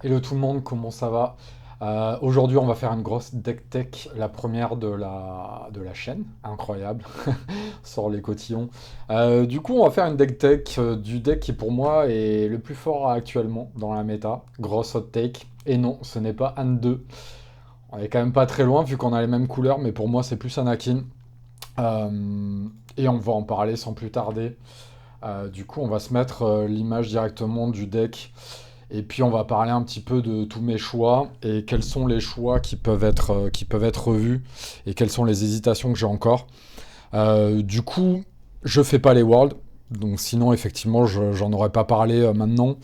Hello tout le monde, comment ça va? Aujourd'hui, on va faire une grosse deck tech, la première de la chaîne. Incroyable, sort les cotillons. Du coup, on va faire une deck tech du deck qui, pour moi, est le plus fort actuellement dans la méta. Grosse hot take. Et non, ce n'est pas Han 2. On est quand même pas très loin vu qu'on a les mêmes couleurs, mais pour moi, c'est plus Anakin. Et on va en parler sans plus tarder. Du coup, on va se mettre l'image directement du deck. Et puis on va parler un petit peu de tous mes choix et quels sont les choix qui peuvent être revus et quelles sont les hésitations que j'ai encore. Du coup, je fais pas les Worlds, donc sinon effectivement j'en aurais pas parlé maintenant.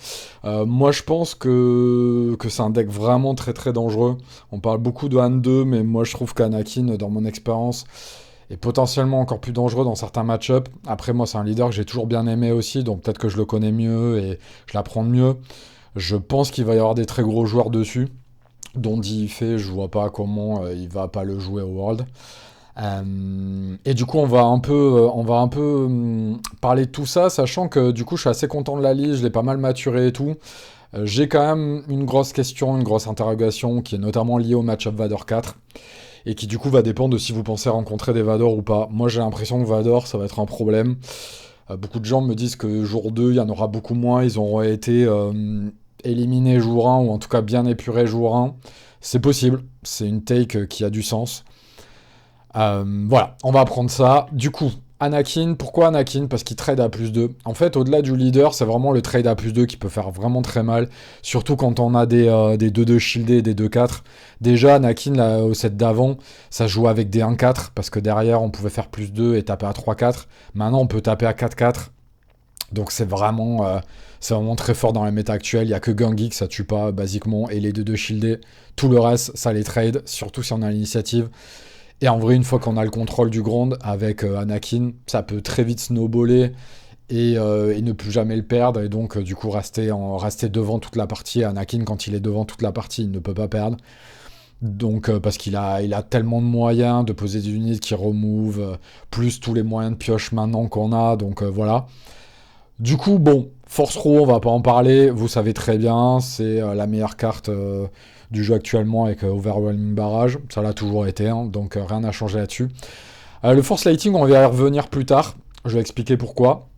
Moi je pense que c'est un deck vraiment très très dangereux. On parle beaucoup de Han 2, mais moi je trouve qu'Anakin, dans mon expérience, est potentiellement encore plus dangereux dans certains match-up. Après moi c'est un leader que j'ai toujours bien aimé aussi, donc peut-être que je le connais mieux et je l'apprends mieux. Je pense qu'il va y avoir des très gros joueurs dessus. Dont dit fait, je vois pas comment il va pas le jouer au World. Et du coup, on va un peu parler de tout ça, sachant que du coup, je suis assez content de la liste, je l'ai pas mal maturé et tout. J'ai quand même une grosse question, une grosse interrogation qui est notamment liée au match-up Vador 4 et qui du coup va dépendre de si vous pensez rencontrer des Vador ou pas. Moi, j'ai l'impression que Vador, ça va être un problème. Beaucoup de gens me disent que jour 2 il y en aura beaucoup moins. Ils auront été éliminés jour 1, ou en tout cas bien épurés jour 1. C'est possible. C'est une take qui a du sens. Voilà, on va apprendre ça. Du coup, Anakin, pourquoi Anakin? Parce qu'il trade à plus 2. En fait, au-delà du leader, c'est vraiment le trade à plus 2 qui peut faire vraiment très mal. Surtout quand on a des 2-2 shieldés et des 2-4. Déjà, Anakin, là, au set d'avant, ça joue avec des 1-4. Parce que derrière, on pouvait faire plus 2 et taper à 3-4. Maintenant, on peut taper à 4-4. Donc c'est vraiment très fort dans la méta actuelle. Il n'y a que Gangi que ça tue pas, basiquement. Et les 2-2 shieldés. Tout le reste, ça les trade. Surtout si on a l'initiative. Et en vrai, une fois qu'on a le contrôle du ground avec Anakin, ça peut très vite snowballer et ne plus jamais le perdre. Et donc, du coup, rester devant toute la partie. Anakin, quand il est devant toute la partie, il ne peut pas perdre. Donc, parce qu'il a tellement de moyens de poser des unités qui remove, plus tous les moyens de pioche maintenant qu'on a. Donc, voilà. Du coup, bon, Force Row, on va pas en parler. Vous savez très bien, c'est la meilleure carte du jeu actuellement avec Overwhelming Barrage. Ça l'a toujours été, hein, donc rien n'a changé là-dessus. Le Force Lighting, on va y revenir plus tard. Je vais expliquer pourquoi.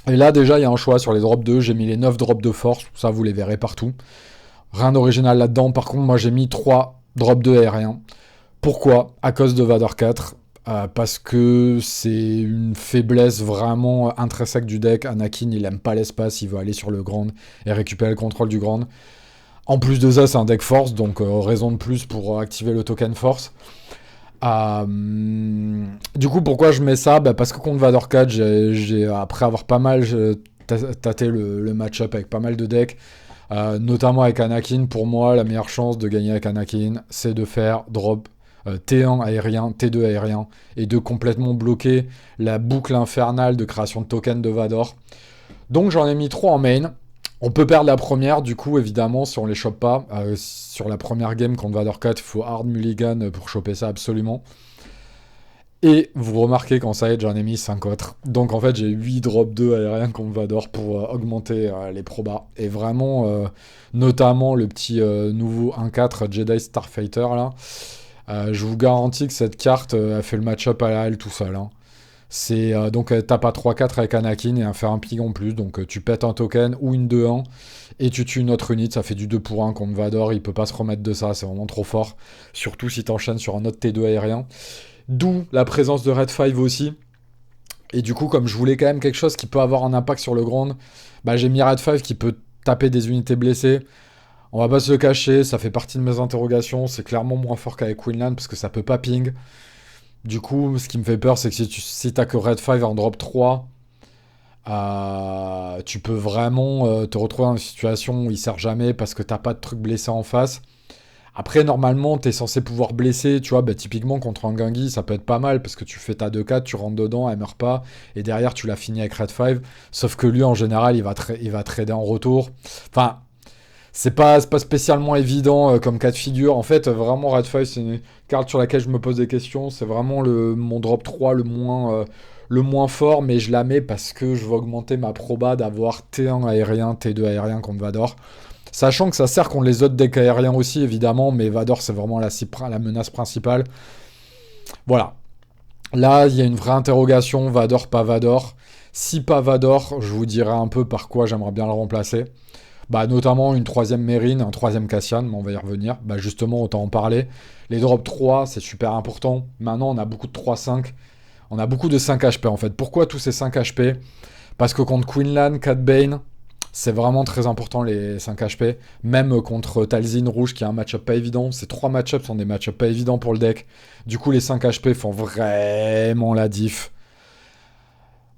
Et là, déjà, il y a un choix sur les drops 2. J'ai mis les 9 drops de force. Ça, vous les verrez partout. Rien d'original là-dedans. Par contre, moi, j'ai mis 3 drops 2 aériens. Pourquoi? À cause de Vador 4. Parce que c'est une faiblesse vraiment intrinsèque du deck. Anakin, il aime pas l'espace, il veut aller sur le grand et récupérer le contrôle du grand. En plus de ça, c'est un deck force, donc raison de plus pour activer le token force. Du coup, pourquoi je mets ça? Parce que contre Vador 4, après avoir pas mal tâté le match-up avec pas mal de decks, notamment avec Anakin, pour moi, la meilleure chance de gagner avec Anakin, c'est de faire drop T1 aérien, T2 aérien, et de complètement bloquer la boucle infernale de création de tokens de Vador. Donc j'en ai mis 3 en main. On peut perdre la première, du coup, évidemment, si on les chope pas. Sur la première game contre Vador 4, il faut hard mulligan pour choper ça absolument. Et vous remarquez qu'en side, j'en ai mis 5 autres. Donc en fait, j'ai 8 drop 2 aériens contre Vador pour augmenter les probas. Et vraiment, notamment le petit nouveau 1-4 Jedi Starfighter là. Je vous garantis que cette carte a fait le match-up à elle tout seul, hein. C'est donc tape à 3-4 avec Anakin et un faire un ping en plus. Donc tu pètes un token ou une 2-1 et tu tues une autre unité. Ça fait du 2 pour 1 contre Vador. Il peut pas se remettre de ça. C'est vraiment trop fort. Surtout si t'enchaînes sur un autre T2 aérien. D'où la présence de Red 5 aussi. Et du coup, comme je voulais quand même quelque chose qui peut avoir un impact sur le ground, j'ai mis Red 5 qui peut taper des unités blessées. On va pas se le cacher, ça fait partie de mes interrogations. C'est clairement moins fort qu'avec Queenland parce que ça peut pas ping. Du coup, ce qui me fait peur, c'est que si t'as que Red 5 en drop 3, tu peux vraiment te retrouver dans une situation où il sert jamais parce que t'as pas de truc blessé en face. Après, normalement, t'es censé pouvoir blesser, tu vois, typiquement contre un Gangi, ça peut être pas mal parce que tu fais ta 2-4, tu rentres dedans, elle meurt pas, et derrière tu l'as fini avec Red 5. Sauf que lui, en général, il va trader en retour. Enfin, c'est pas spécialement évident comme cas de figure. En fait, vraiment, Red 5, c'est une carte sur laquelle je me pose des questions. C'est vraiment mon drop 3 le moins fort, mais je la mets parce que je veux augmenter ma proba d'avoir T1 aérien, T2 aérien contre Vador. Sachant que ça sert contre les autres decks aériens aussi, évidemment, mais Vador, c'est vraiment la menace principale. Voilà. Là, il y a une vraie interrogation, Vador, pas Vador. Si pas Vador, je vous dirai un peu par quoi j'aimerais bien le remplacer. Bah, notamment une troisième Mérine, un troisième Cassian, mais on va y revenir. Bah, justement, autant en parler. Les drops 3, c'est super important. Maintenant, on a beaucoup de 3-5. On a beaucoup de 5 HP en fait. Pourquoi tous ces 5 HP? Parce que contre Queenland, Cat Bane, c'est vraiment très important les 5 HP. Même contre Talzin Rouge, qui est un match-up pas évident. Ces 3 match-ups sont des match-ups pas évidents pour le deck. Du coup, les 5 HP font vraiment la diff.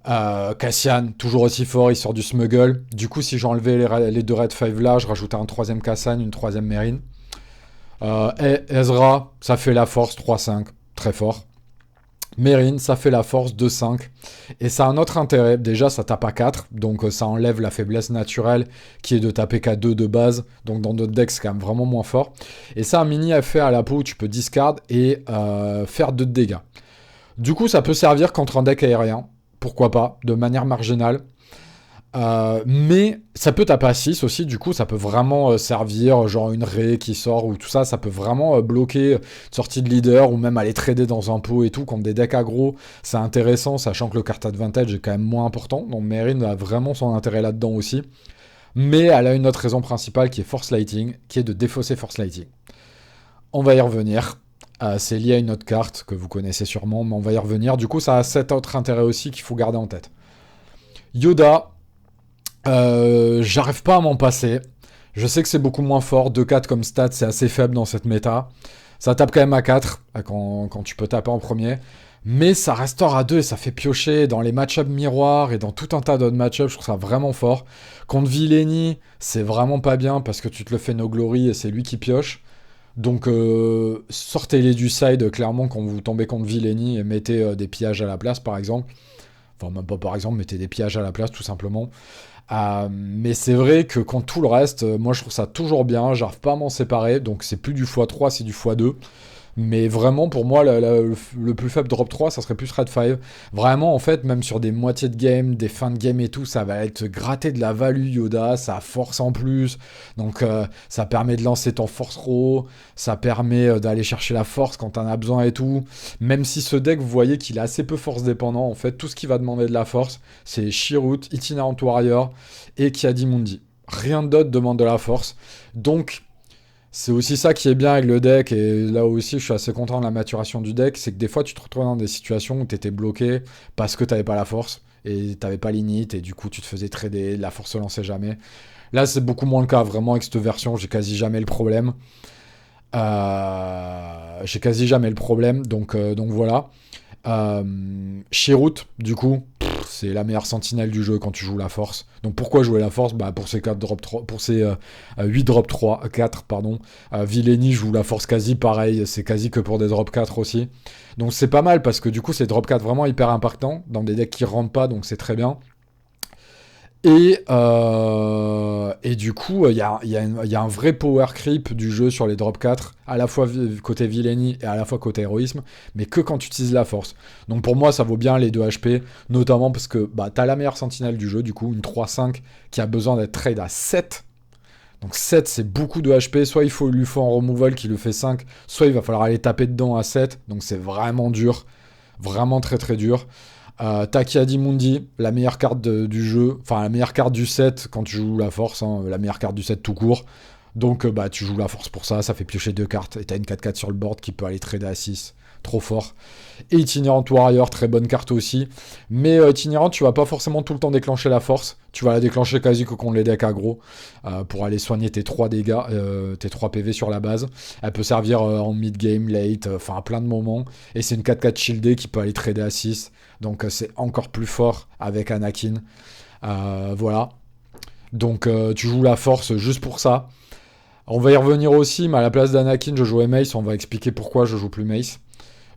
Cassian, toujours aussi fort, il sort du smuggle. Du coup, si j'enlevais les deux Red 5 là, je rajoutais un troisième Cassian, une troisième Mérine. Ezra, ça fait la force 3-5, très fort. Mérine, ça fait la force 2-5. Et ça a un autre intérêt. Déjà, ça tape à 4. Donc, ça enlève la faiblesse naturelle qui est de taper qu'à 2 de base. Donc, dans d'autres decks, c'est quand même vraiment moins fort. Et ça a un mini effet à la peau où tu peux discard et faire 2 de dégâts. Du coup, ça peut servir contre un deck aérien. Pourquoi pas, de manière marginale. Mais ça peut taper à 6 aussi, du coup ça peut vraiment servir, genre une raie qui sort ou tout ça, ça peut vraiment bloquer une sortie de leader ou même aller trader dans un pot et tout, contre des decks aggro, c'est intéressant, sachant que le card advantage est quand même moins important, donc Mérine a vraiment son intérêt là-dedans aussi. Mais elle a une autre raison principale qui est Force Lighting, qui est de défausser Force Lighting. On va y revenir. C'est lié à une autre carte que vous connaissez sûrement, mais on va y revenir. Du coup, ça a cet autre intérêt aussi qu'il faut garder en tête. Yoda, j'arrive pas à m'en passer. Je sais que c'est beaucoup moins fort. 2-4 comme stat, c'est assez faible dans cette méta. Ça tape quand même à 4 quand tu peux taper en premier. Mais ça restaure à 2 et ça fait piocher dans les match-ups miroirs et dans tout un tas d'autres match-ups. Je trouve ça vraiment fort. Contre Villeni, c'est vraiment pas bien parce que tu te le fais no glory et c'est lui qui pioche. Donc sortez-les du side clairement quand vous tombez contre Villeni et mettez des pillages à la place par exemple. Enfin même pas par exemple, mettez des pillages à la place tout simplement. Mais c'est vrai que quand tout le reste, moi je trouve ça toujours bien, j'arrive pas à m'en séparer, donc c'est plus du x3, c'est du x2. Mais vraiment, pour moi, le plus faible drop 3, ça serait plus Red 5. Vraiment, en fait, même sur des moitiés de game, des fins de game et tout, ça va être gratter de la value Yoda, ça force en plus. Donc, ça permet de lancer ton force row, ça permet d'aller chercher la force quand t'en as besoin et tout. Même si ce deck, vous voyez qu'il est assez peu force dépendant, en fait, tout ce qui va demander de la force, c'est Shirut, Itinerant Warrior et Kiadimundi. Rien d'autre demande de la force. Donc, c'est aussi ça qui est bien avec le deck, et là aussi je suis assez content de la maturation du deck, c'est que des fois tu te retrouves dans des situations où tu étais bloqué parce que t'avais pas la force, et t'avais pas l'init, et du coup tu te faisais trader, la force se lançait jamais. Là c'est beaucoup moins le cas, vraiment avec cette version j'ai quasi jamais le problème. Donc voilà. Shirut, du coup, c'est la meilleure sentinelle du jeu quand tu joues la force. Donc pourquoi jouer la force? Bah pour ces 4 drop 3, pour ces 8 drop 3, 4, pardon. Villeni joue la force quasi pareil, c'est quasi que pour des drop 4 aussi. Donc c'est pas mal parce que du coup c'est drop 4 vraiment hyper impactant dans des decks qui rentrent pas, donc c'est très bien. Et du coup, il y a un vrai power creep du jeu sur les drop 4, à la fois côté Villeni et à la fois côté héroïsme, mais que quand tu utilises la force. Donc pour moi, ça vaut bien les 2 HP, notamment parce que bah, t'as la meilleure sentinelle du jeu, du coup, une 3-5 qui a besoin d'être trade à 7. Donc 7, c'est beaucoup de HP, soit lui faut un removal qui le fait 5, soit il va falloir aller taper dedans à 7, donc c'est vraiment dur, vraiment très très dur. Kiadimundi, la meilleure carte du jeu, enfin la meilleure carte du set quand tu joues la force, hein, la meilleure carte du set tout court. Donc bah tu joues la force pour ça, ça fait piocher 2 cartes, et t'as une 4-4 sur le board qui peut aller trader à 6. Trop fort. Et Itinerant Warrior, très bonne carte aussi. Mais Itinerant, tu vas pas forcément tout le temps déclencher la force. Tu vas la déclencher quasi que contre les decks aggro pour aller soigner tes 3 dégâts, tes 3 PV sur la base. Elle peut servir en mid-game, late, enfin à plein de moments. Et c'est une 4-4 shieldée qui peut aller trader à 6. Donc c'est encore plus fort avec Anakin. Voilà. Donc tu joues la force juste pour ça. On va y revenir aussi, mais à la place d'Anakin, je jouais Mace. On va expliquer pourquoi je joue plus Mace.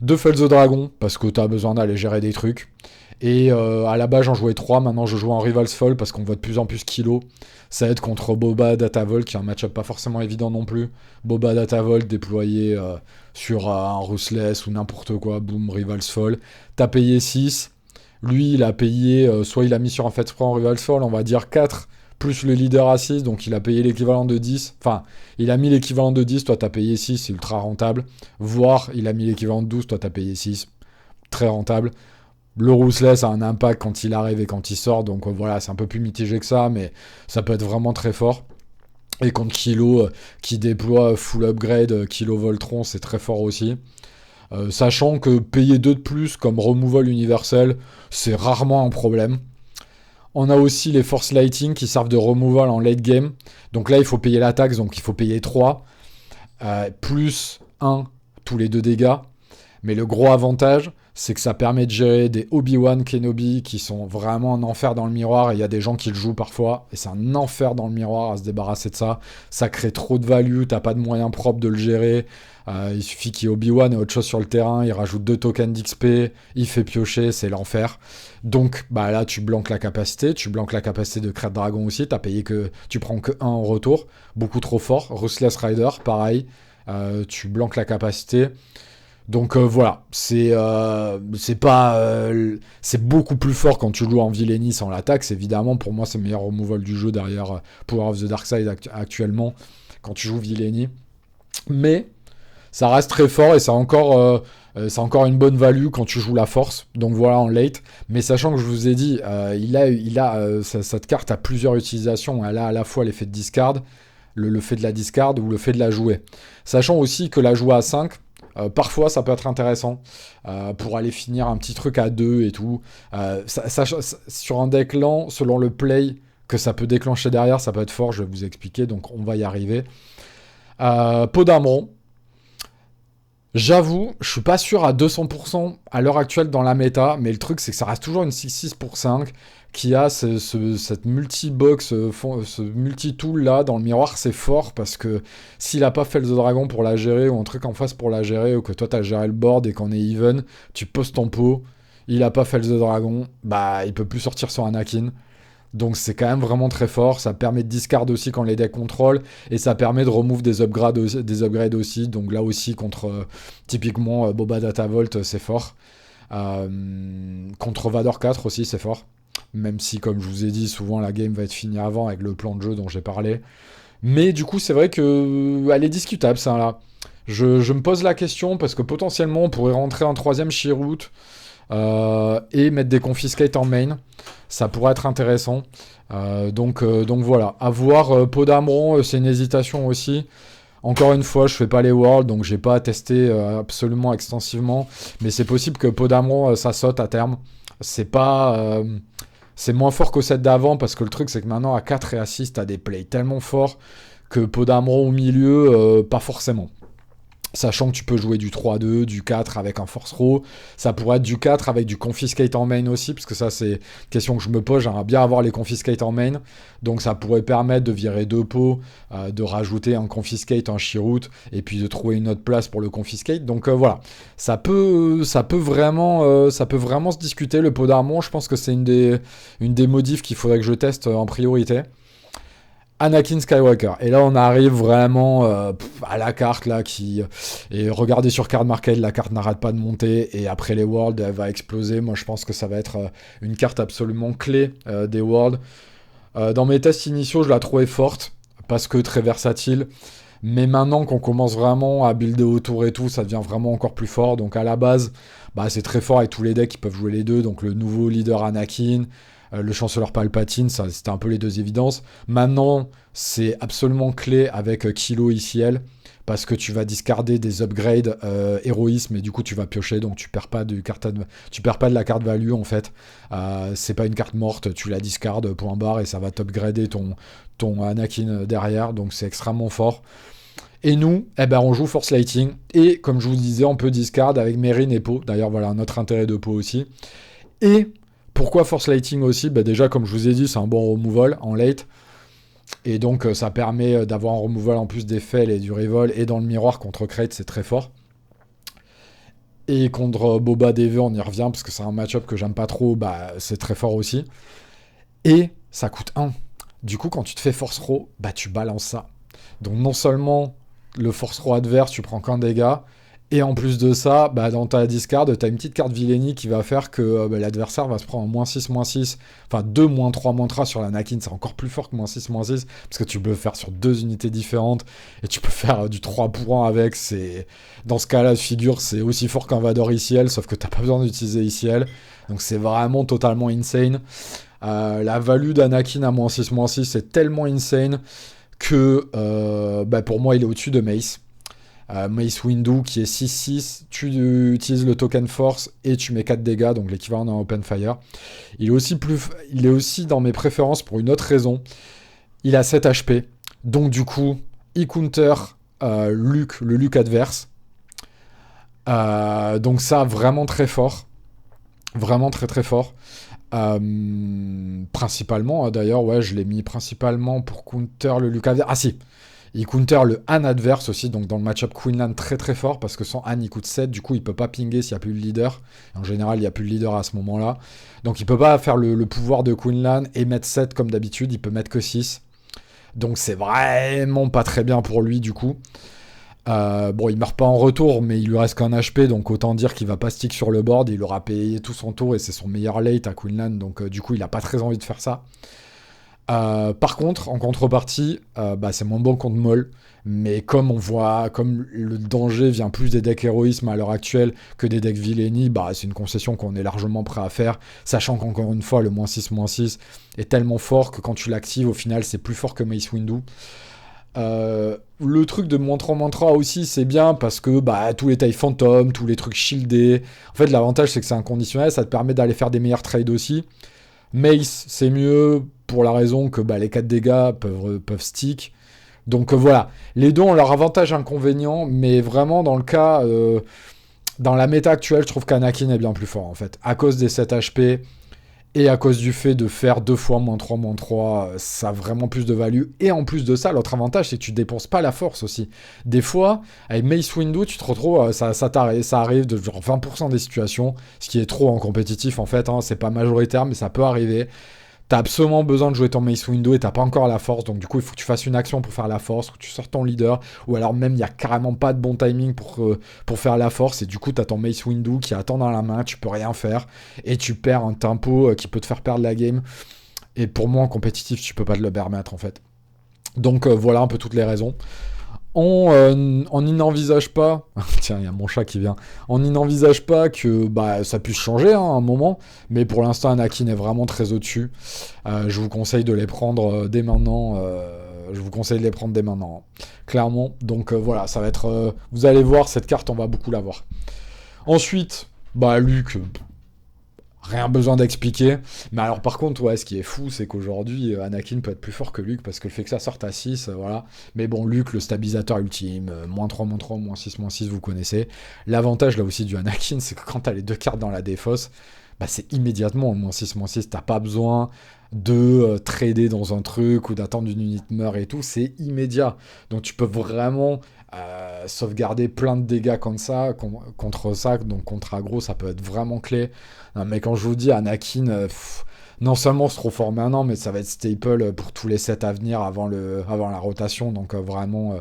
2 Fel the Dragon, parce que t'as besoin d'aller gérer des trucs. Et à la base, j'en jouais 3. Maintenant, je joue en Rival's Fall parce qu'on voit de plus en plus kilo. Ça aide contre Boba Datavolt, qui est un match-up pas forcément évident non plus. Boba Datavolt déployé sur un Ruthless ou n'importe quoi. Boum, Rival's Fall. T'as payé 6. Lui, il a payé, soit il a mis sur un Fate Spray en Rival's Fall, on va dire 4, plus le leader à 6, donc il a payé l'équivalent de 10. Enfin, il a mis l'équivalent de 10, toi t'as payé 6, c'est ultra rentable. Voire, il a mis l'équivalent de 12, toi t'as payé 6. Très rentable. Le Ruthless a un impact quand il arrive et quand il sort, donc voilà, c'est un peu plus mitigé que ça, mais ça peut être vraiment très fort. Et contre Kilo, qui déploie full upgrade, Kilo Voltron, c'est très fort aussi. Sachant que payer 2 de plus comme removal universel, c'est rarement un problème. On a aussi les Force Lighting qui servent de removal en late game. Donc là, il faut payer la taxe, donc il faut payer 3, plus 1 tous les 2 dégâts. Mais le gros avantage, c'est que ça permet de gérer des Obi-Wan Kenobi qui sont vraiment un enfer dans le miroir. Et il y a des gens qui le jouent parfois. Et c'est un enfer dans le miroir à se débarrasser de ça. Ça crée trop de value, t'as pas de moyens propres de le gérer. Il suffit qu'il y ait Obi-Wan et autre chose sur le terrain. Il rajoute 2 tokens d'XP. Il fait piocher, c'est l'enfer. Donc bah là, tu blanques la capacité. Tu blanques la capacité de Crête Dragon aussi. Tu prends que 1 en retour. Beaucoup trop fort. Ruthless Rider, pareil. Tu blanques la capacité. Donc voilà, c'est beaucoup plus fort quand tu joues en Villainy sans l'attaque. Évidemment, pour moi, c'est le meilleur removal du jeu derrière Power of the Dark Side actuellement quand tu joues Villainy. Mais ça reste très fort et c'est encore une bonne value quand tu joues la force. Donc voilà en late. Mais sachant que je vous ai dit, cette carte a plusieurs utilisations. Elle a à la fois l'effet de discard, le fait de la discard ou le fait de la jouer. Sachant aussi que la jouer à 5. Parfois, ça peut être intéressant pour aller finir un petit truc à 2 et tout. Sur un deck lent, selon le play que ça peut déclencher derrière, ça peut être fort, je vais vous expliquer, donc on va y arriver. Podamron. J'avoue, je suis pas sûr à 200% à l'heure actuelle dans la méta, mais le truc c'est que ça reste toujours une 6-6 pour 5 qui a cette multi-box, ce multi-tool là dans le miroir, c'est fort parce que s'il a pas fait le The Dragon pour la gérer ou un truc en face pour la gérer ou que toi t'as géré le board et qu'on est even, tu poses ton pot, il a pas fait le The Dragon, bah il peut plus sortir sur Anakin. Donc c'est quand même vraiment très fort, ça permet de discard aussi quand les decks contrôlent, et ça permet de remove des upgrades aussi, donc là aussi contre typiquement Boba Data Vault c'est fort. Contre Vador 4 aussi c'est fort, même si comme je vous ai dit souvent la game va être finie avant avec le plan de jeu dont j'ai parlé. Mais du coup c'est vrai que elle est discutable ça là. Je me pose la question parce que potentiellement on pourrait rentrer un troisième Chirrut et mettre des confiscates en main. Ça pourrait être intéressant. Donc voilà. À voir Podamron, c'est une hésitation aussi. Encore une fois, je fais pas les Worlds, donc j'ai pas testé absolument extensivement. Mais c'est possible que Podamron, ça saute à terme. C'est pas... c'est moins fort qu'au set d'avant, parce que le truc, c'est que maintenant, à 4 et à 6, t'as des plays tellement forts que Podamron au milieu, pas forcément. Sachant que tu peux jouer du 3-2, du 4 avec un force row. Ça pourrait être du 4 avec du confiscate en main aussi, parce que ça c'est une question que je me pose, j'aimerais bien avoir les confiscate en main. Donc ça pourrait permettre de virer 2 pots, de rajouter un confiscate, un Chirrut, et puis de trouver une autre place pour le confiscate. Donc voilà, ça peut vraiment se discuter, le pot d'Armon. Je pense que c'est une des modifs qu'il faudrait que je teste en priorité. Anakin Skywalker. Et là, on arrive vraiment à la carte là et regardez sur Card Market, la carte n'arrête pas de monter et après les Worlds, elle va exploser. Moi, je pense que ça va être une carte absolument clé des Worlds. Dans mes tests initiaux, je la trouvais forte parce que très versatile. Mais maintenant qu'on commence vraiment à builder autour et tout, ça devient vraiment encore plus fort. Donc à la base, bah, c'est très fort avec tous les decks qui peuvent jouer les deux. Donc le nouveau leader Anakin, le chancellor Palpatine, ça, c'était un peu les deux évidences. Maintenant, c'est absolument clé avec Kilo ICL, parce que tu vas discarder des upgrades héroïsme, et du coup tu vas piocher, donc tu perds pas de la carte value en fait. C'est pas une carte morte, tu la discardes, point barre, et ça va t'upgrader ton Anakin derrière, donc c'est extrêmement fort. Et nous, on joue Force Lighting, et comme je vous disais, on peut discard avec Merrin et Po. D'ailleurs, voilà un autre intérêt de Po aussi. Et pourquoi Force Lighting aussi ? Déjà, comme je vous ai dit, c'est un bon removal en late. Et donc, ça permet d'avoir un removal en plus des fails et du revol. Et dans le miroir, contre Crate, c'est très fort. Et contre Boba DV, on y revient, parce que c'est un match-up que j'aime pas trop. C'est très fort aussi. Et ça coûte 1. Du coup, quand tu te fais Force Row, tu balances ça. Donc, non seulement le Force Row adverse, tu prends qu'un dégât, Et en plus de ça, dans ta discard, tu as une petite carte Villainy qui va faire que l'adversaire va se prendre -6/-6, enfin 2 -3 -3 sur l'Anakin, c'est encore plus fort que -6/-6, parce que tu peux le faire sur 2 unités différentes, et tu peux faire du 3 pour 1 avec, dans ce cas-là, figure, c'est aussi fort qu'un Vador ICL, sauf que t'as pas besoin d'utiliser ICL, donc c'est vraiment totalement insane. La value d'Anakin à -6/-6 est tellement insane que pour moi il est au-dessus de Mace. Mace Windu qui est 6/6, tu utilises le token force et tu mets 4 dégâts, donc l'équivalent d'un open fire. Il est aussi dans mes préférences pour une autre raison. Il a 7 HP, donc du coup, il counter Luke, le Luke adverse. Donc ça, vraiment très fort. Vraiment très très fort. Principalement, d'ailleurs, ouais, je l'ai mis principalement pour counter le Luke adverse. Ah si, il counter le Han adverse aussi, donc dans le match-up Queenland très très fort, parce que son Han il coûte 7, du coup il peut pas pinguer s'il n'y a plus le leader. En général, il n'y a plus le leader à ce moment-là. Donc il peut pas faire le pouvoir de Queenland et mettre 7 comme d'habitude, il peut mettre que 6. Donc c'est vraiment pas très bien pour lui du coup. Il meurt pas en retour, mais il lui reste qu'un HP, donc autant dire qu'il va pas stick sur le board, il aura payé tout son tour et c'est son meilleur late à Queenland, donc du coup il a pas très envie de faire ça. Par contre, en contrepartie, c'est moins bon contre Maul, mais comme le danger vient plus des decks héroïsme à l'heure actuelle que des decks Villainy, c'est une concession qu'on est largement prêt à faire, sachant qu'encore une fois, le -6/-6 est tellement fort que quand tu l'actives, au final, c'est plus fort que Mace Windu. Le truc de -3/-3 aussi, c'est bien parce que tous les tailles fantômes, tous les trucs shieldés. En fait, l'avantage, c'est que c'est inconditionnel, ça te permet d'aller faire des meilleurs trades aussi. Mace, c'est mieux pour la raison que les 4 dégâts peuvent stick. Donc voilà, les deux ont leur avantage inconvénient, mais vraiment dans le cas, dans la méta actuelle, je trouve qu'Anakin est bien plus fort en fait. À cause des 7 HP et à cause du fait de faire 2 fois -3/-3, ça a vraiment plus de value. Et en plus de ça, l'autre avantage, c'est que tu dépenses pas la force aussi. Des fois, avec Mace Windu, tu te retrouves, ça arrive de genre 20% des situations, ce qui est trop en compétitif en fait, c'est pas majoritaire, mais ça peut arriver. T'as absolument besoin de jouer ton Mace Windu et t'as pas encore la force, donc du coup il faut que tu fasses une action pour faire la force, ou tu sors ton leader, ou alors même il y a carrément pas de bon timing pour faire la force, et du coup t'as ton Mace Windu qui attend dans la main, tu peux rien faire, et tu perds un tempo qui peut te faire perdre la game, et pour moi en compétitif tu peux pas te le permettre en fait. Donc voilà un peu toutes les raisons. On n'y n'envisage pas, tiens, il y a mon chat qui vient, on n'y n'envisage pas que ça puisse changer à un moment, mais pour l'instant, Anakin est vraiment très au-dessus. Je vous conseille de les prendre dès maintenant. Clairement. Donc voilà, ça va être. Vous allez voir, cette carte, on va beaucoup la voir. Ensuite, Luke. Rien besoin d'expliquer. Mais alors par contre, ouais, ce qui est fou, c'est qu'aujourd'hui, Anakin peut être plus fort que Luke, parce que le fait que ça sorte à 6, voilà. Mais bon, Luke, le stabilisateur ultime, -3/-3, -6/-6, vous connaissez. L'avantage là aussi du Anakin, c'est que quand t'as les deux cartes dans la défausse, c'est immédiatement au -6/-6. T'as pas besoin de trader dans un truc ou d'attendre une unité meurt et tout, c'est immédiat. Donc tu peux vraiment sauvegarder plein de dégâts contre ça, donc contre aggro, ça peut être vraiment clé. Non, mais quand je vous dis Anakin, non seulement c'est trop fort maintenant, mais ça va être staple pour tous les sets à venir avant la rotation, donc vraiment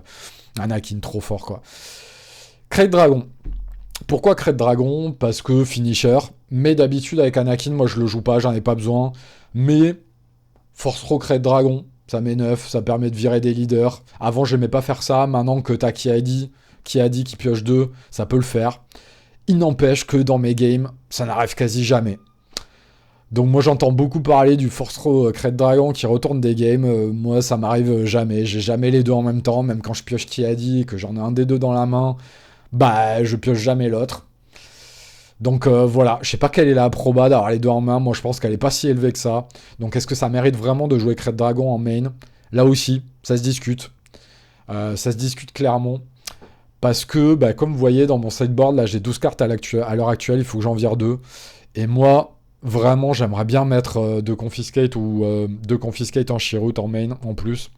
Anakin trop fort quoi. Crête Dragon. Pourquoi Crête Dragon ? Parce que finisher, mais d'habitude avec Anakin, moi je le joue pas, j'en ai pas besoin, mais Force Throw Crête Dragon, ça met 9, ça permet de virer des leaders. Avant, j'aimais pas faire ça. Maintenant que t'as qui a dit qui pioche 2, ça peut le faire. Il n'empêche que dans mes games, ça n'arrive quasi jamais. Donc moi, j'entends beaucoup parler du Force Throw Crête Dragon qui retourne des games. Moi, ça m'arrive jamais. J'ai jamais les deux en même temps. Même quand je pioche qui a dit, que j'en ai un des deux dans la main, je pioche jamais l'autre. Donc voilà, je sais pas quelle est la proba d'avoir les deux en main, moi je pense qu'elle est pas si élevée que ça. Donc est-ce que ça mérite vraiment de jouer Crête Dragon en main ? Là aussi, ça se discute. Ça se discute clairement. Parce que, comme vous voyez dans mon sideboard, là j'ai 12 cartes à l'heure actuelle, il faut que j'en vire 2. Et moi, vraiment, j'aimerais bien mettre de Confiscate ou de Confiscate en Chirrut en main en plus.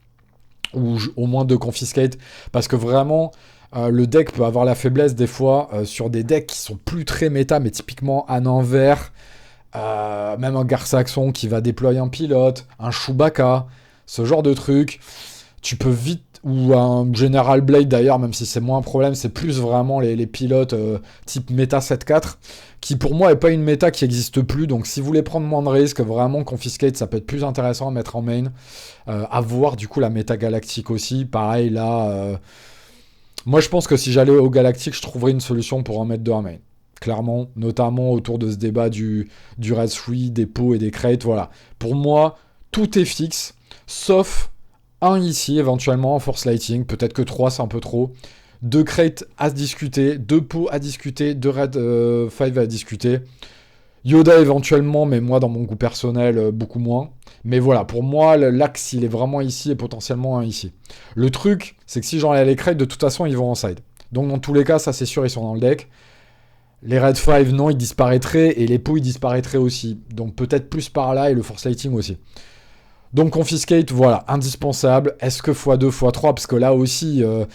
Ou au moins de Confiscate. Parce que vraiment... le deck peut avoir la faiblesse des fois sur des decks qui sont plus très méta, mais typiquement un envers, même un Gar Saxon qui va déployer un pilote, un Chewbacca, ce genre de truc. Tu peux vite ou un General Blade d'ailleurs, même si c'est moins un problème, c'est plus vraiment les pilotes type méta 7-4, qui pour moi est pas une méta qui existe plus, donc si vous voulez prendre moins de risques, vraiment Confiscate ça peut être plus intéressant à mettre en main, à voir du coup la méta galactique aussi, pareil là, moi je pense que si j'allais au galactique, je trouverais une solution pour en mettre deux en main. Clairement, notamment autour de ce débat du Red 3, des pots et des crates, voilà. Pour moi, tout est fixe, sauf un ici, éventuellement, en force lighting. Peut-être que 3, c'est un peu trop. 2 crates à discuter, 2 pots à discuter, 2 Red 5 à discuter. Yoda éventuellement, mais moi, dans mon goût personnel, beaucoup moins. Mais voilà, pour moi, l'axe, il est vraiment ici et potentiellement un ici. Le truc, c'est que si j'enlève les crates, de toute façon, ils vont en side. Donc, dans tous les cas, ça, c'est sûr, ils sont dans le deck. Les Red 5, non, ils disparaîtraient, et les pots, ils disparaîtraient aussi. Donc peut-être plus par là, et le Force Lighting aussi. Donc Confiscate, voilà, indispensable. Est-ce que x2, x3, parce que là aussi, le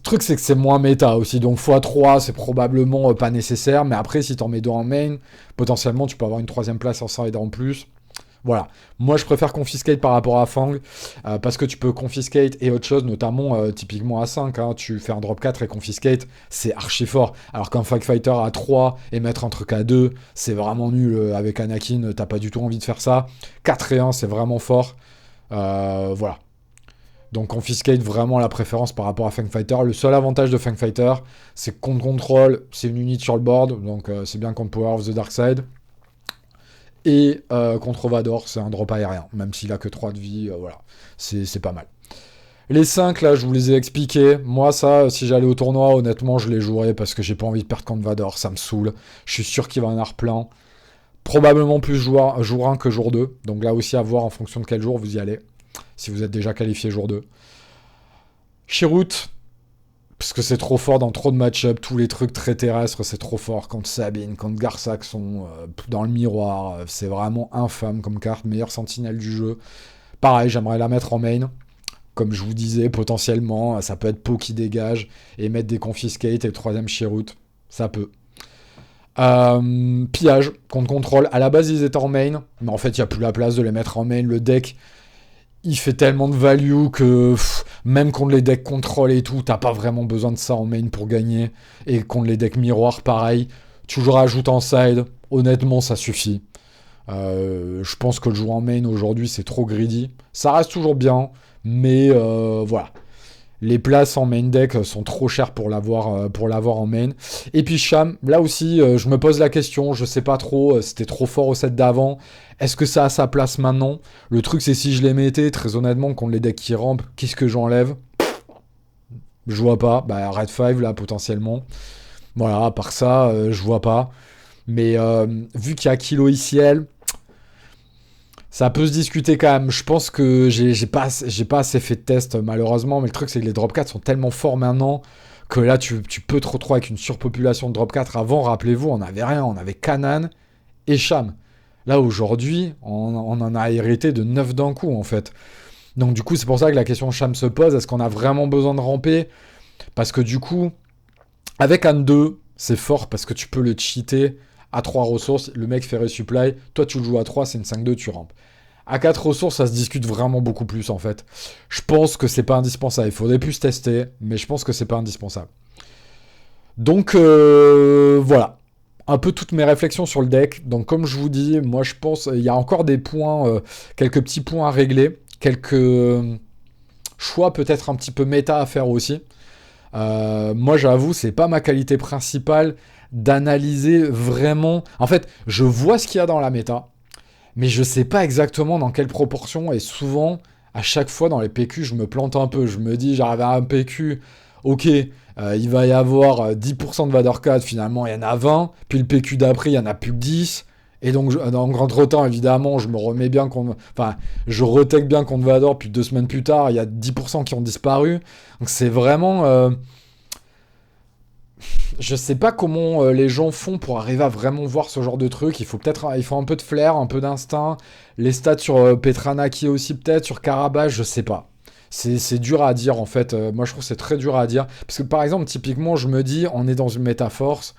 truc c'est que c'est moins méta aussi, donc x3, c'est probablement pas nécessaire, mais après, si t'en mets deux en main, potentiellement, tu peux avoir une troisième place en side en plus. Voilà. Moi, je préfère Confiscate par rapport à Fang, parce que tu peux Confiscate et autre chose, notamment typiquement à 5. Hein, tu fais un drop 4 et Confiscate, c'est archi fort. Alors qu'un Fighter à 3 et mettre un truc à 2, c'est vraiment nul. Avec Anakin, t'as pas du tout envie de faire ça. 4 et 1, c'est vraiment fort. Voilà. Donc Confiscate, vraiment la préférence par rapport à Fang Fighter. Le seul avantage de Fang Fighter, c'est que contre contrôle, c'est une unité sur le board, donc c'est bien contre Power of the Dark Side. Et contre Vador, c'est un drop aérien, même s'il a que 3 de vie, voilà, c'est pas mal. Les 5, là, je vous les ai expliqués. Moi, ça, si j'allais au tournoi, honnêtement, je les jouerais parce que j'ai pas envie de perdre contre Vador, ça me saoule. Je suis sûr qu'il va en avoir plein. Probablement plus jour 1 que jour 2. Donc là aussi, à voir en fonction de quel jour vous y allez. Si vous êtes déjà qualifié jour 2. Chirrut, parce que c'est trop fort dans trop de match-up, tous les trucs très terrestres, c'est trop fort. Contre Sabine, contre Garsaxon, dans le miroir, c'est vraiment infâme comme carte, meilleure sentinelle du jeu. Pareil, j'aimerais la mettre en main. Comme je vous disais, potentiellement, ça peut être Po qui dégage et mettre des Confiscate et le troisième Chirrut. Ça peut. Pillage, contre contrôle. À la base, ils étaient en main, mais en fait, il n'y a plus la place de les mettre en main. Le deck, il fait tellement de value que même contre les decks contrôle et tout, t'as pas vraiment besoin de ça en main pour gagner. Et contre les decks miroir, pareil. Tu le rajoutes en side. Honnêtement, ça suffit. Je pense que le jouer en main aujourd'hui, c'est trop greedy. Ça reste toujours bien, mais voilà. Les places en main deck sont trop chères pour l'avoir en main. Et puis Sham, là aussi, je me pose la question, je sais pas trop, c'était trop fort au set d'avant. Est-ce que ça a sa place maintenant? Le truc, c'est si je les mettais, très honnêtement, contre les decks qui rampent, qu'est-ce que j'enlève? Je vois pas. Bah, Red 5, là, potentiellement. Voilà, à part ça, je vois pas. Mais vu qu'il y a Kilo ICL, ça peut se discuter quand même. Je pense que j'ai pas assez fait de test, malheureusement. Mais le truc, c'est que les drop 4 sont tellement forts maintenant que là, tu peux te retrouver avec une surpopulation de drop 4. Avant, rappelez-vous, on n'avait rien. On avait Kanan et Sham. Là, aujourd'hui, on en a hérité de 9 d'un coup, en fait. Donc, du coup, c'est pour ça que la question Sham se pose. Est-ce qu'on a vraiment besoin de ramper? Parce que du coup, avec un 2, c'est fort parce que tu peux le cheater à 3 ressources. Le mec fait resupply. Toi, tu le joues à 3, c'est une 5-2, tu rampes. À 4 ressources, ça se discute vraiment beaucoup plus, en fait. Je pense que c'est pas indispensable. Il faudrait plus tester, mais je pense que c'est pas indispensable. Donc, voilà. Un peu toutes mes réflexions sur le deck. Donc, comme je vous dis, moi, je pense il y a encore des points, quelques petits points à régler. Quelques choix peut-être un petit peu méta à faire aussi. Moi, j'avoue, c'est pas ma qualité principale d'analyser vraiment. En fait, je vois ce qu'il y a dans la méta, mais je sais pas exactement dans quelle proportion. Et souvent, à chaque fois dans les PQ, je me plante un peu. Je me dis, j'arrive à un PQ, ok, il va y avoir 10% de Vador 4, finalement, il y en a 20. Puis le PQ d'après, il y en a plus que 10. Et donc, entre-temps, évidemment, je me remets bien contre... Enfin, je retech bien contre Vador, puis 2 semaines plus tard, il y a 10% qui ont disparu. Donc, c'est vraiment... Je sais pas comment les gens font pour arriver à vraiment voir ce genre de truc. Il faut un peu de flair, un peu d'instinct. Les stats sur Petranaki aussi, peut-être, sur Karabakh, je sais pas. C'est dur à dire, en fait. Moi, je trouve que c'est très dur à dire. Parce que, par exemple, typiquement, je me dis, on est dans une métaforce.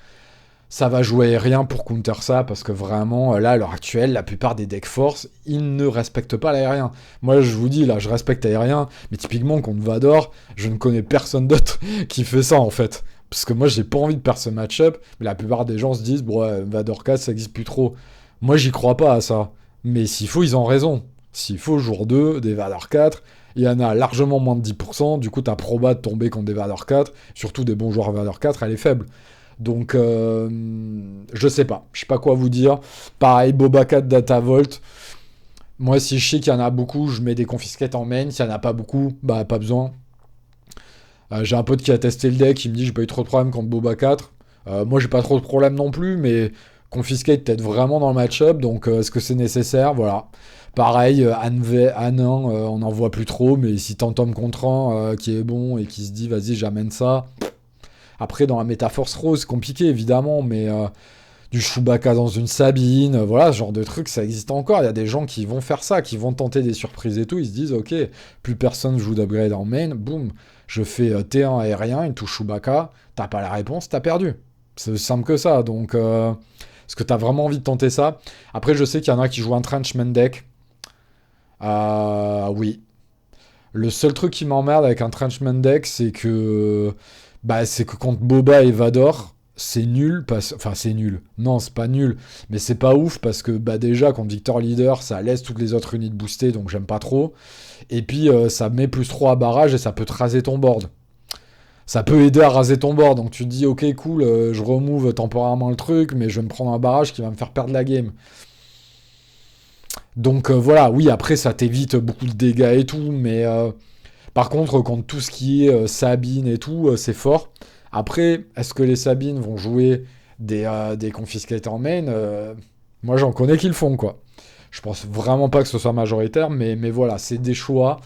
Ça va jouer aérien pour counter ça, parce que vraiment, là, à l'heure actuelle, la plupart des decks force, ils ne respectent pas l'aérien. Moi, je vous dis, là, je respecte aérien, mais typiquement, contre Vador, je ne connais personne d'autre qui fait ça, en fait. Parce que moi, j'ai pas envie de perdre ce match-up, mais la plupart des gens se disent, bon, ouais, Vador 4, ça existe plus trop. Moi, j'y crois pas à ça. Mais s'il faut, ils ont raison. S'il faut, jour 2, des Vador 4, il y en a largement moins de 10%, du coup, ta proba de tomber contre des Vador 4, surtout des bons joueurs Vador 4, elle est faible. Donc, je sais pas. Je sais pas quoi vous dire. Pareil, Boba 4, Data Vault. Moi, si je sais qu'il y en a beaucoup, je mets des confiscates en main. S'il y en a pas beaucoup, bah, pas besoin. J'ai un pote qui a testé le deck, il me dit j'ai pas eu trop de problèmes contre Boba 4. Moi, j'ai pas trop de problèmes non plus, mais confiscate peut-être vraiment dans le match-up, donc est-ce que c'est nécessaire? Voilà. Pareil, Anan, on n'en voit plus trop, mais si t'en tombes contre un qui est bon et qui se dit vas-y, j'amène ça. Après, dans la métaforce rose, c'est compliqué évidemment, mais du Chewbacca dans une Sabine, voilà, ce genre de truc, ça existe encore. Il y a des gens qui vont faire ça, qui vont tenter des surprises et tout. Ils se disent, ok, plus personne joue d'upgrade en main, boum, je fais T1 aérien, une touche Chewbacca, t'as pas la réponse, t'as perdu. C'est aussi simple que ça. Donc, est-ce que t'as vraiment envie de tenter ça? Après, je sais qu'il y en a qui jouent un Trenchman deck. Oui. Le seul truc qui m'emmerde avec un Trenchman deck, c'est que contre Boba et Vador, c'est nul. Enfin, c'est nul. Non, c'est pas nul. Mais c'est pas ouf parce que déjà, contre Victor Leader, ça laisse toutes les autres unités boostées, donc j'aime pas trop. Et puis, ça met +3 à barrage et ça peut te raser ton board. Ça peut aider à raser ton board. Donc tu te dis, ok, cool, je remove temporairement le truc, mais je vais me prendre un barrage qui va me faire perdre la game. Donc voilà, oui, après, ça t'évite beaucoup de dégâts et tout, mais par contre, contre tout ce qui est Sabine et tout, c'est fort. Après, est-ce que les Sabines vont jouer des confiscates en main? Moi, j'en connais qui le font, quoi. Je pense vraiment pas que ce soit majoritaire, mais voilà, c'est des choix.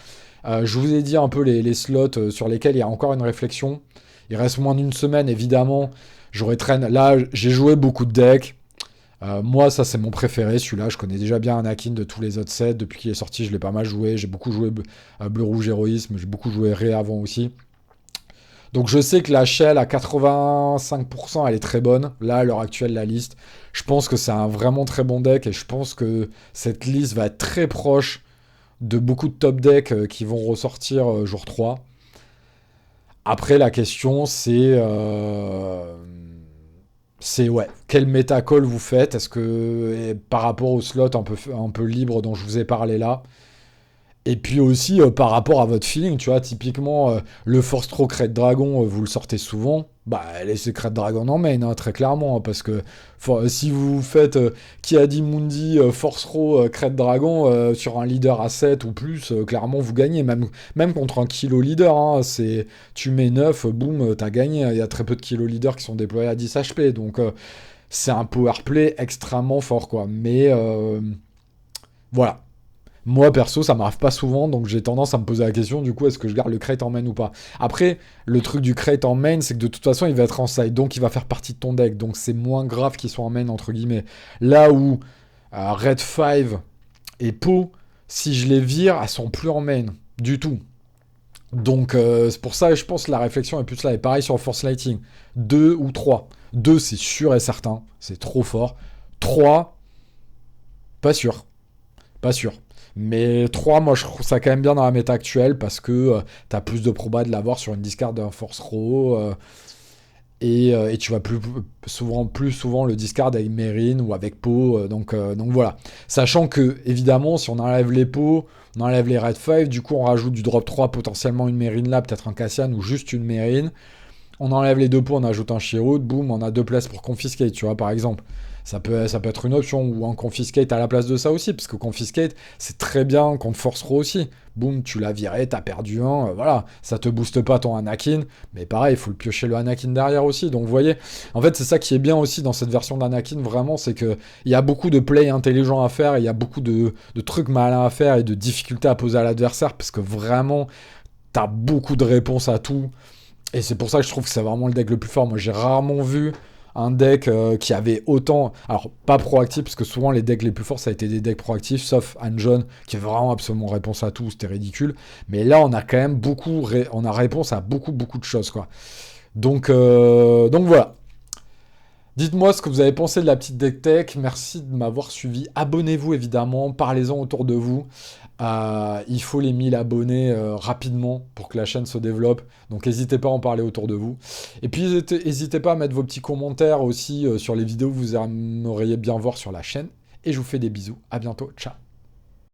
Je vous ai dit un peu les slots sur lesquels il y a encore une réflexion. Il reste moins d'une semaine, évidemment. J'aurais traîné. Là, j'ai joué beaucoup de decks. Moi, ça, c'est mon préféré. Celui-là, je connais déjà bien Anakin de tous les autres sets. Depuis qu'il est sorti, je l'ai pas mal joué. J'ai beaucoup joué Bleu-Rouge Héroïsme. J'ai beaucoup joué Ré avant aussi. Donc, je sais que la Shell à 85%, elle est très bonne. Là, à l'heure actuelle, la liste. Je pense que c'est un vraiment très bon deck. Et je pense que cette liste va être très proche de beaucoup de top decks qui vont ressortir jour 3. Après, la question, c'est ouais, quel métacall vous faites? Est-ce que par rapport au slot un peu libre dont je vous ai parlé là, et puis aussi par rapport à votre feeling, tu vois, typiquement le Force Stroke Red Dragon, vous le sortez souvent, bah laissez Red Dragon en main, hein, très clairement, hein, parce que si vous faites Kiadi Mundi, Force Row, Red Dragon sur un leader à 7 ou plus, clairement vous gagnez, même contre un kilo leader, hein, tu mets 9, boum, t'as gagné, il y a très peu de kilo leaders qui sont déployés à 10 HP, donc c'est un power play extrêmement fort, quoi, mais voilà. Moi, perso, ça m'arrive pas souvent, donc j'ai tendance à me poser la question, du coup, est-ce que je garde le crate en main ou pas? Après, le truc du crate en main, c'est que de toute façon, il va être en side, donc il va faire partie de ton deck, donc c'est moins grave qu'il soit en main, entre guillemets. Là où Red 5 et Po, si je les vire, elles sont plus en main, du tout. Donc c'est pour ça, je pense que la réflexion est plus là. Et pareil sur Force Lighting, 2 ou 3. 2, c'est sûr et certain, c'est trop fort. 3, pas sûr. Pas sûr. Mais 3, moi, je trouve ça quand même bien dans la méta actuelle parce que t'as plus de proba de l'avoir sur une discard d'un Force Row. Et tu vas plus souvent le discard avec Meryn ou avec Po. Donc voilà. Sachant que, évidemment, si on enlève les Po, on enlève les Red 5, du coup, on rajoute du drop 3, potentiellement une Meryn là, peut-être un Cassian ou juste une Meryn. On enlève les 2 pots, on ajoute un Chirrut, boum, on a 2 places pour confiscate, tu vois, par exemple. Ça peut être une option, ou un confiscate à la place de ça aussi, parce que confiscate, c'est très bien contre Force Row aussi. Boum, tu l'as viré, t'as perdu un, voilà. Ça te booste pas ton Anakin, mais pareil, il faut le piocher le Anakin derrière aussi. Donc vous voyez, en fait, c'est ça qui est bien aussi dans cette version d'Anakin, vraiment, c'est que il y a beaucoup de play intelligents à faire, il y a beaucoup de trucs malins à faire et de difficultés à poser à l'adversaire, parce que vraiment, t'as beaucoup de réponses à tout. Et c'est pour ça que je trouve que c'est vraiment le deck le plus fort. Moi, j'ai rarement vu un deck qui avait autant... Alors, pas proactif, parce que souvent, les decks les plus forts, ça a été des decks proactifs, sauf Anjon, qui avait vraiment absolument réponse à tout, c'était ridicule. Mais là, on a quand même on a réponse à beaucoup, beaucoup de choses, quoi. Donc voilà. Dites-moi ce que vous avez pensé de la petite deck tech. Merci de m'avoir suivi. Abonnez-vous évidemment, parlez-en autour de vous. Il faut les 1000 abonnés rapidement pour que la chaîne se développe. Donc n'hésitez pas à en parler autour de vous. Et puis n'hésitez pas à mettre vos petits commentaires aussi sur les vidéos que vous aimeriez bien voir sur la chaîne. Et je vous fais des bisous. À bientôt. Ciao.